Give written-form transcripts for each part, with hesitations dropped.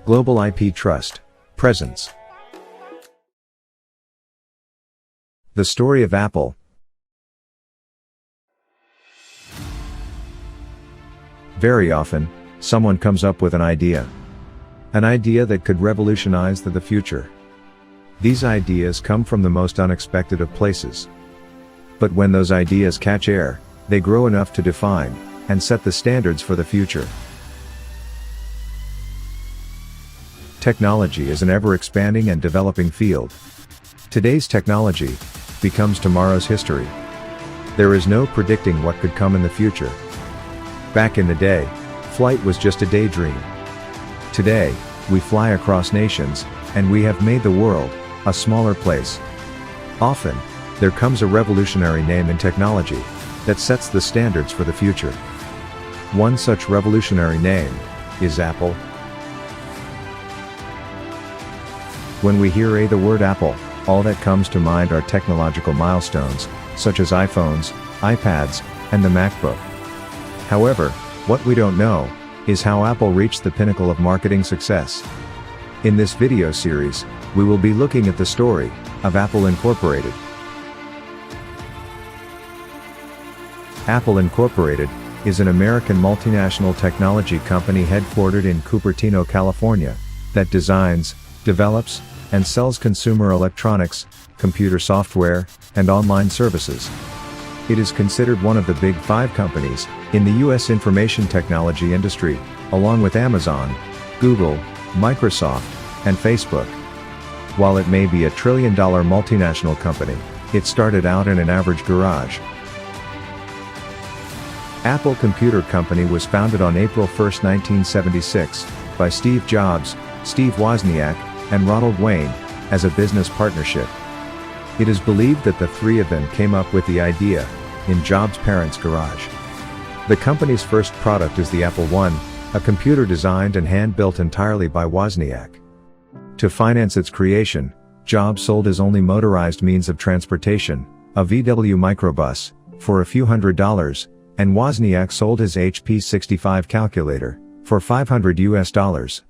Global IP Trust. Presence. The story of Apple. Very often, someone comes up with an idea. An idea that could revolutionize the future. These ideas come from the most unexpected of places. But when those ideas catch air, they grow enough to define and set the standards for the future. Technology is an ever-expanding and developing field. Today's technology becomes tomorrow's history. There is no predicting what could come in the future. Back in the day, flight was just a daydream. Today, we fly across nations, and we have made the world a smaller place. Often, there comes a revolutionary name in technology that sets the standards for the future. One such revolutionary name is Apple. When we hear the word Apple, all that comes to mind are technological milestones, such as iPhones, iPads, and the MacBook. However, what we don't know is how Apple reached the pinnacle of marketing success. In this video series, we will be looking at the story of Apple Incorporated. Apple Incorporated is an American multinational technology company headquartered in Cupertino, California, that designs, develops, and sells consumer electronics, computer software, and online services. It is considered one of the Big Five companies in the U.S. information technology industry, along with Amazon, Google, Microsoft, and Facebook. While it may be a trillion-dollar multinational company, it started out in an average garage. Apple Computer Company was founded on April 1, 1976, by Steve Jobs, Steve Wozniak, and Ronald Wayne, as a business partnership. It is believed that the three of them came up with the idea in Jobs' parents' garage. The company's first product is the Apple I, a computer designed and hand-built entirely by Wozniak. To finance its creation, Jobs sold his only motorized means of transportation, a VW microbus, for a few $100s, and Wozniak sold his HP 65 calculator for $500.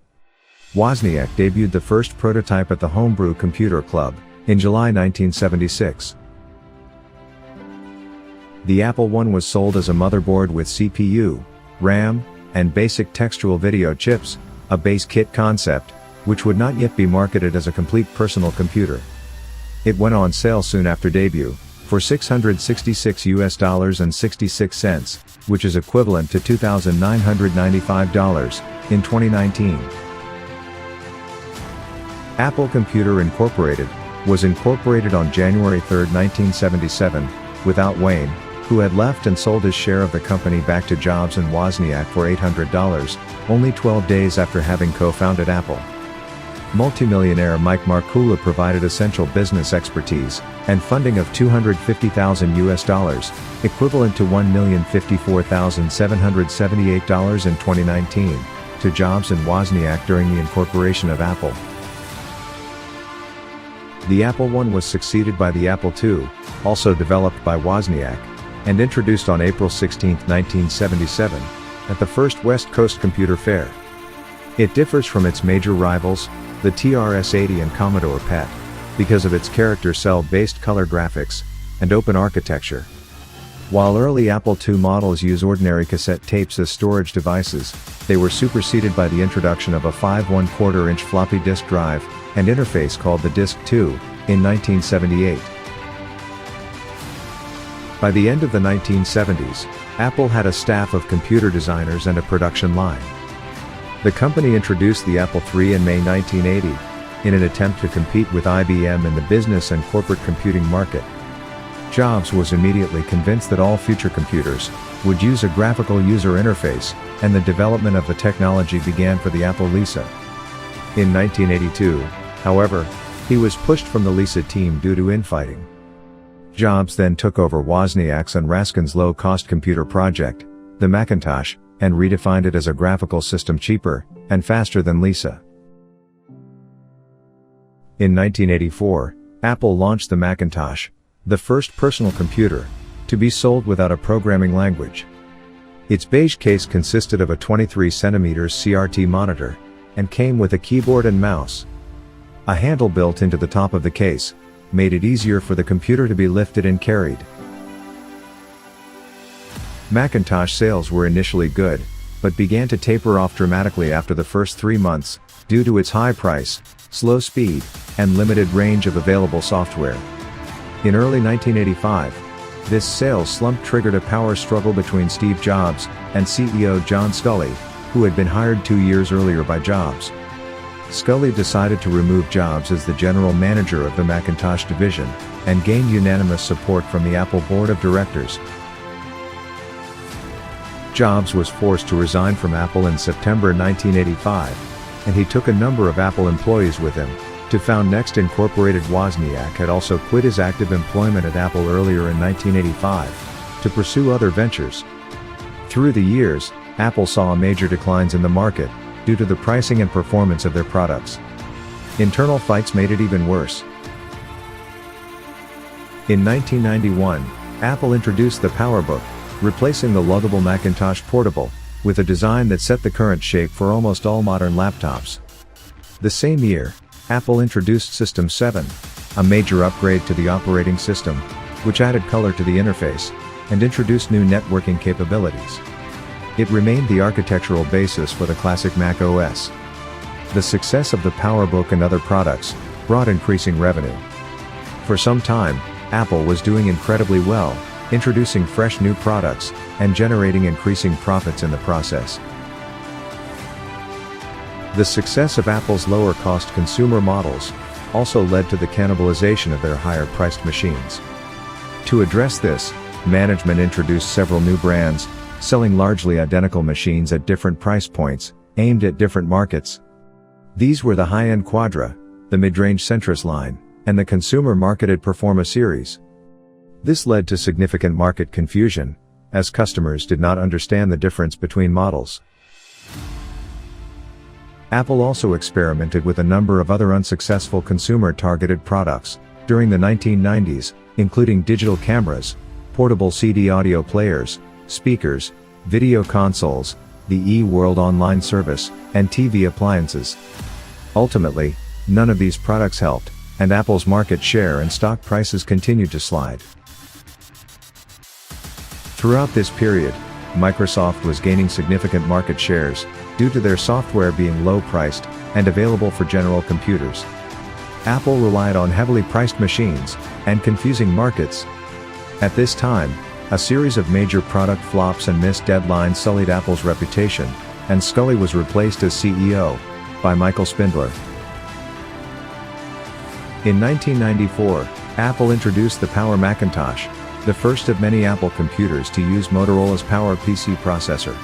Wozniak debuted the first prototype at the Homebrew Computer Club in July 1976. The Apple I was sold as a motherboard with CPU, RAM, and basic textual video chips, a base kit concept, which would not yet be marketed as a complete personal computer. It went on sale soon after debut, for $666.66, which is equivalent to $2,995 in 2019. Apple Computer Incorporated was incorporated on January 3, 1977, without Wayne, who had left and sold his share of the company back to Jobs and Wozniak for $800, only 12 days after having co-founded Apple. Multimillionaire Mike Markula provided essential business expertise and funding of $250,000, equivalent to $1,054,778 in 2019, to Jobs and Wozniak during the incorporation of Apple. The Apple I was succeeded by the Apple II, also developed by Wozniak, and introduced on April 16, 1977, at the first West Coast Computer Fair. It differs from its major rivals, the TRS-80 and Commodore PET, because of its character cell-based color graphics and open architecture. While early Apple II models use ordinary cassette tapes as storage devices, they were superseded by the introduction of a 5¼ floppy disk drive and interface called the Disk II, in 1978. By the end of the 1970s, Apple had a staff of computer designers and a production line. The company introduced the Apple III in May 1980, in an attempt to compete with IBM in the business and corporate computing market. Jobs was immediately convinced that all future computers would use a graphical user interface, and the development of the technology began for the Apple Lisa. In 1982, however, he was pushed from the Lisa team due to infighting. Jobs then took over Wozniak's and Raskin's low-cost computer project, the Macintosh, and redefined it as a graphical system cheaper and faster than Lisa. In 1984, Apple launched the Macintosh, the first personal computer to be sold without a programming language. Its beige case consisted of a 23 cm CRT monitor, and came with a keyboard and mouse. A handle built into the top of the case made it easier for the computer to be lifted and carried. Macintosh sales were initially good, but began to taper off dramatically after the first 3 months, due to its high price, slow speed, and limited range of available software. In early 1985, this sales slump triggered a power struggle between Steve Jobs and CEO John Sculley, who had been hired 2 years earlier by Jobs. Sculley decided to remove Jobs as the general manager of the Macintosh division, and gained unanimous support from the Apple board of directors. Jobs was forced to resign from Apple in September 1985, and he took a number of Apple employees with him. To found Next Incorporated. Wozniak had also quit his active employment at Apple earlier in 1985 to pursue other ventures. Through the years, Apple saw major declines in the market due to the pricing and performance of their products. Internal fights made it even worse. In 1991, Apple introduced the PowerBook, replacing the luggable Macintosh Portable, with a design that set the current shape for almost all modern laptops. The same year, Apple introduced System 7, a major upgrade to the operating system, which added color to the interface, and introduced new networking capabilities. It remained the architectural basis for the classic Mac OS. The success of the PowerBook and other products brought increasing revenue. For some time, Apple was doing incredibly well, introducing fresh new products, and generating increasing profits in the process. The success of Apple's lower-cost consumer models also led to the cannibalization of their higher-priced machines. To address this, management introduced several new brands, selling largely identical machines at different price points, aimed at different markets. These were the high-end Quadra, the mid-range Centris line, and the consumer-marketed Performa series. This led to significant market confusion, as customers did not understand the difference between models. Apple also experimented with a number of other unsuccessful consumer-targeted products during the 1990s, including digital cameras, portable CD audio players, speakers, video consoles, the eWorld online service, and TV appliances. Ultimately, none of these products helped, and Apple's market share and stock prices continued to slide. Throughout this period, Microsoft was gaining significant market shares due to their software being low-priced and available for general computers. Apple relied on heavily priced machines and confusing markets. At this time, a series of major product flops and missed deadlines sullied Apple's reputation, and Sculley was replaced as CEO by Michael Spindler. In 1994, Apple introduced the Power Macintosh, the first of many Apple computers to use Motorola's PowerPC processor.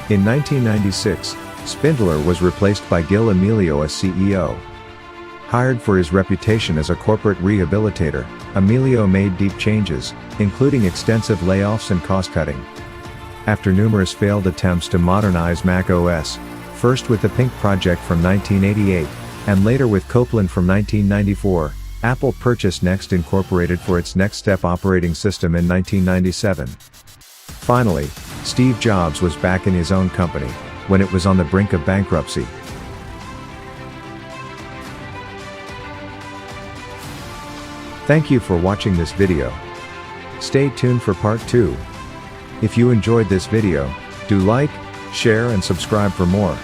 In 1996, Spindler was replaced by Gil Amelio as CEO. Hired for his reputation as a corporate rehabilitator, Amelio made deep changes, including extensive layoffs and cost-cutting. After numerous failed attempts to modernize Mac OS, first with the Pink project from 1988, and later with Copeland from 1994, Apple purchased Next Incorporated for its Next Step operating system in 1997. Finally, Steve Jobs was back in his own company, when it was on the brink of bankruptcy. Thank you for watching this video. Stay tuned for part 2. If you enjoyed this video, do like, share and subscribe for more.